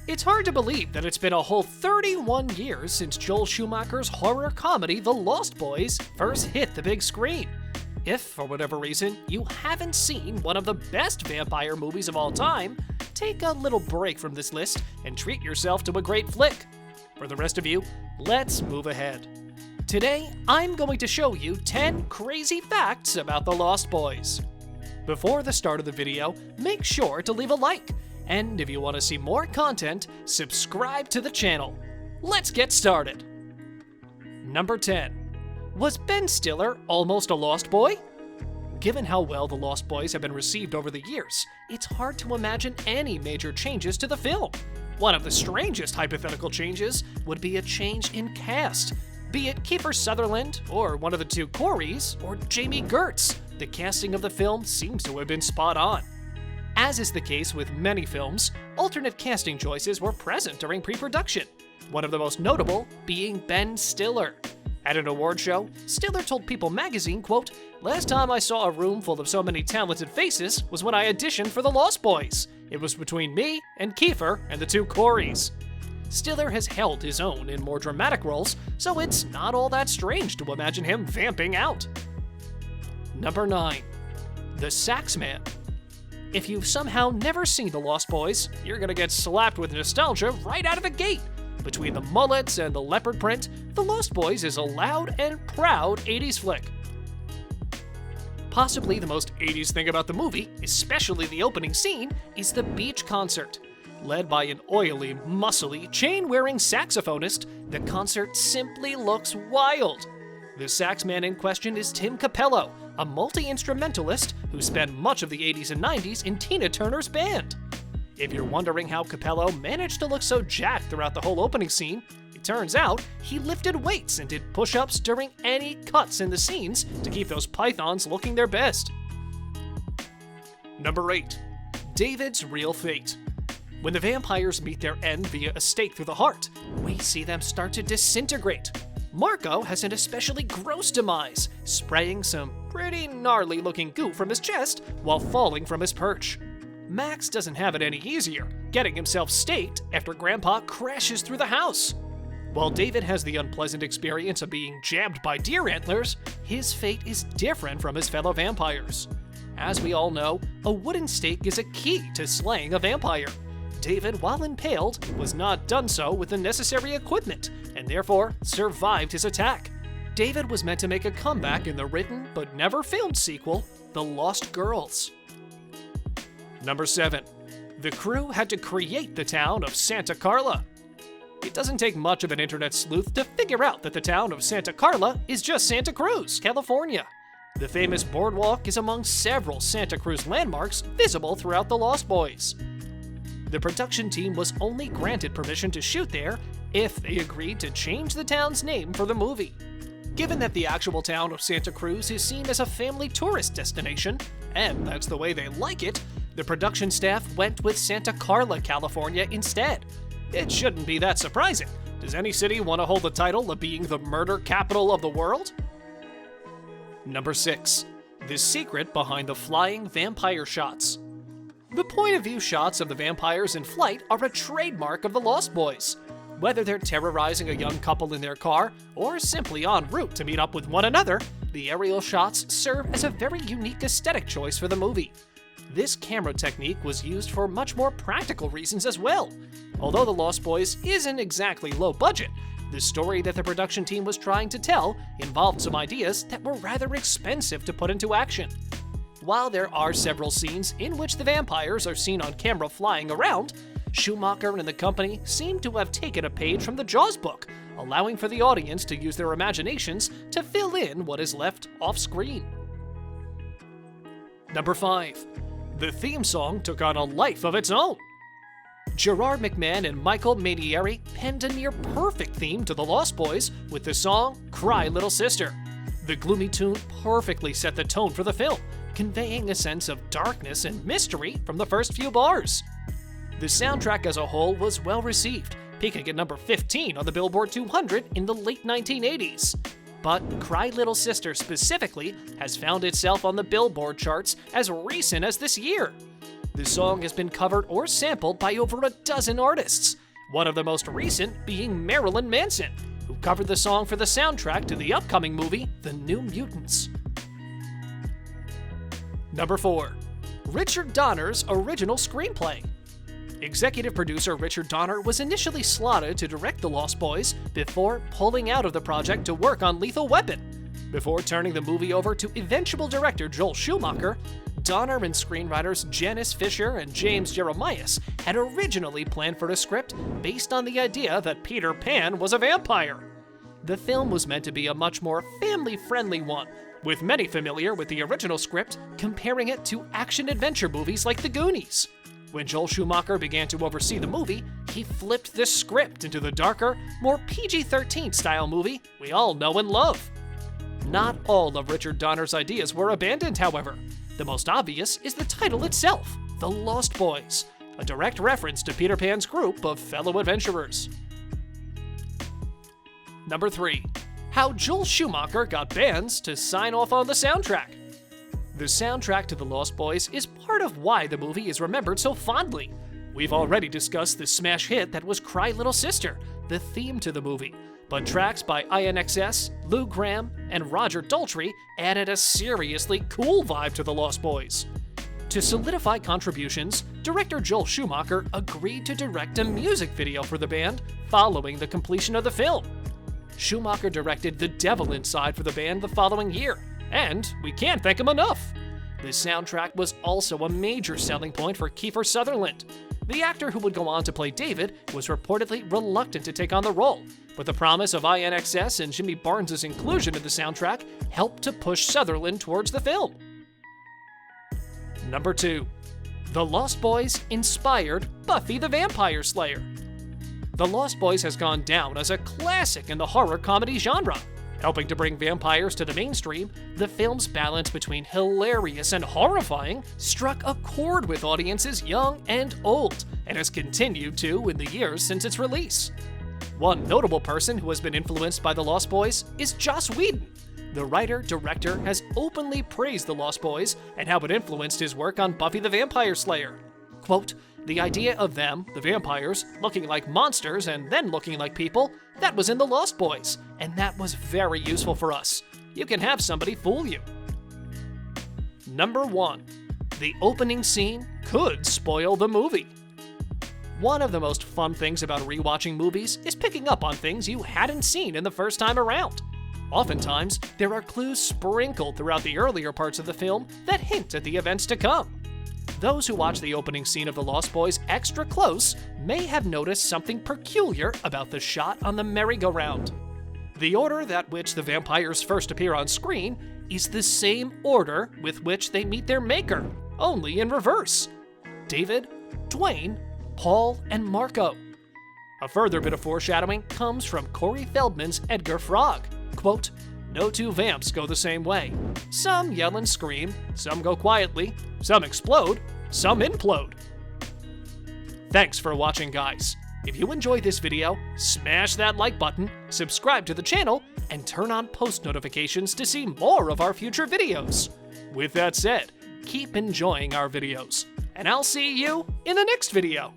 It's hard to believe that it's been a whole 31 years since Joel Schumacher's horror comedy The Lost Boys first hit the big screen. If, for whatever reason, you haven't seen one of the best vampire movies of all time, take a little break from this list and treat yourself to a great flick. For the rest of you, let's move ahead. Today, I'm going to show you 10 crazy facts about The Lost Boys. Before the start of the video, make sure to leave a like. And if you want to see more content, subscribe to the channel. Let's get started. Number 10. Was Ben Stiller almost a Lost Boy? Given how well The Lost Boys have been received over the years, it's hard to imagine any major changes to the film. One of the strangest hypothetical changes would be a change in cast. Be it Kiefer Sutherland, or one of the two Coreys, or Jamie Gertz, the casting of the film seems to have been spot on. As is the case with many films, alternate casting choices were present during pre-production, one of the most notable being Ben Stiller. At an award show, Stiller told People magazine, quote, "Last time I saw a room full of so many talented faces was when I auditioned for The Lost Boys. It was between me and Kiefer and the two Coreys." Stiller has held his own in more dramatic roles, so it's not all that strange to imagine him vamping out. Number 9. The Sax Man. If you've somehow never seen The Lost Boys, you're gonna get slapped with nostalgia right out of the gate. Between the mullets and the leopard print, The Lost Boys is a loud and proud 80s flick. Possibly the most 80s thing about the movie, especially the opening scene, is the beach concert. Led by an oily, muscly, chain-wearing saxophonist, the concert simply looks wild. The sax man in question is Tim Capello, a multi-instrumentalist who spent much of the 80s and 90s in Tina Turner's band. If you're wondering how Capello managed to look so jacked throughout the whole opening scene, it turns out he lifted weights and did push-ups during any cuts in the scenes to keep those pythons looking their best. Number 8. David's real fate. When the vampires meet their end via a stake through the heart, we see them start to disintegrate. Marco has an especially gross demise, spraying some pretty gnarly looking goo from his chest while falling from his perch. Max doesn't have it any easier, getting himself staked after Grandpa crashes through the house. While David has the unpleasant experience of being jabbed by deer antlers, his fate is different from his fellow vampires. As we all know, a wooden stake is a key to slaying a vampire. David, while impaled, was not done so with the necessary equipment, and therefore survived his attack. David was meant to make a comeback in the written but never filmed sequel, The Lost Girls. Number 7. The crew had to create the town of Santa Carla. It doesn't take much of an internet sleuth to figure out that the town of Santa Carla is just Santa Cruz, California. The famous boardwalk is among several Santa Cruz landmarks visible throughout The Lost Boys. The production team was only granted permission to shoot there if they agreed to change the town's name for the movie. Given that the actual town of Santa Cruz is seen as a family tourist destination, and that's the way they like it, the production staff went with Santa Carla, California instead. It shouldn't be that surprising. Does any city want to hold the title of being the murder capital of the world? Number 6. The secret behind the flying vampire shots. The point of view shots of the vampires in flight are a trademark of The Lost Boys. Whether they're terrorizing a young couple in their car, or simply en route to meet up with one another, the aerial shots serve as a very unique aesthetic choice for the movie. This camera technique was used for much more practical reasons as well. Although The Lost Boys isn't exactly low budget, the story that the production team was trying to tell involved some ideas that were rather expensive to put into action. While there are several scenes in which the vampires are seen on camera flying around, Schumacher and the company seem to have taken a page from the Jaws book, allowing for the audience to use their imaginations to fill in what is left off-screen. Number 5. The theme song took on a life of its own. Gerard McMahon and Michael Manieri penned a near-perfect theme to The Lost Boys with the song Cry Little Sister. The gloomy tune perfectly set the tone for the film, conveying a sense of darkness and mystery from the first few bars. The soundtrack as a whole was well received, peaking at number 15 on the Billboard 200 in the late 1980s. But Cry Little Sister specifically has found itself on the Billboard charts as recent as this year. The song has been covered or sampled by over a dozen artists, one of the most recent being Marilyn Manson, who covered the song for the soundtrack to the upcoming movie, The New Mutants. Number 4. Richard Donner's original screenplay. Executive producer Richard Donner was initially slotted to direct The Lost Boys before pulling out of the project to work on Lethal Weapon. Before turning the movie over to eventual director Joel Schumacher, Donner and screenwriters Janice Fisher and James Jeremias had originally planned for a script based on the idea that Peter Pan was a vampire. The film was meant to be a much more family-friendly one, with many familiar with the original script comparing it to action-adventure movies like The Goonies. When Joel Schumacher began to oversee the movie, he flipped the script into the darker, more PG-13 style movie we all know and love. Not all of Richard Donner's ideas were abandoned, however. The most obvious is the title itself, The Lost Boys, a direct reference to Peter Pan's group of fellow adventurers. Number 3. How Joel Schumacher got bands to sign off on the soundtrack. The soundtrack to The Lost Boys is part of why the movie is remembered so fondly. We've already discussed the smash hit that was Cry Little Sister, the theme to the movie, but tracks by INXS, Lou Gramm, and Roger Daltrey added a seriously cool vibe to The Lost Boys. To solidify contributions, director Joel Schumacher agreed to direct a music video for the band following the completion of the film. Schumacher directed The Devil Inside for the band the following year, and we can't thank him enough. The soundtrack was also a major selling point for Kiefer Sutherland. The actor who would go on to play David was reportedly reluctant to take on the role, but the promise of INXS and Jimmy Barnes' inclusion in the soundtrack helped to push Sutherland towards the film. Number 2. The Lost Boys inspired Buffy the Vampire Slayer. The Lost Boys has gone down as a classic in the horror comedy genre. Helping to bring vampires to the mainstream, the film's balance between hilarious and horrifying struck a chord with audiences young and old, and has continued to in the years since its release. One notable person who has been influenced by The Lost Boys is Joss Whedon. The writer-director has openly praised The Lost Boys and how it influenced his work on Buffy the Vampire Slayer. Quote, "The idea of them, the vampires, looking like monsters and then looking like people, that was in The Lost Boys, and that was very useful for us. You can have somebody fool you." Number 1. The opening scene could spoil the movie. One of the most fun things about rewatching movies is picking up on things you hadn't seen in the first time around. Oftentimes, there are clues sprinkled throughout the earlier parts of the film that hint at the events to come. Those who watch the opening scene of The Lost Boys extra close may have noticed something peculiar about the shot on the merry-go-round. The order that which the vampires first appear on screen is the same order with which they meet their maker, only in reverse. David, Dwayne, Paul, and Marco. A further bit of foreshadowing comes from Corey Feldman's Edgar Frog. Quote, "No two vamps go the same way. Some yell and scream, some go quietly, some explode, some implode." Thanks for watching, guys. If you enjoyed this video, smash that like button, subscribe to the channel, and turn on post notifications to see more of our future videos. With that said, keep enjoying our videos, and I'll see you in the next video.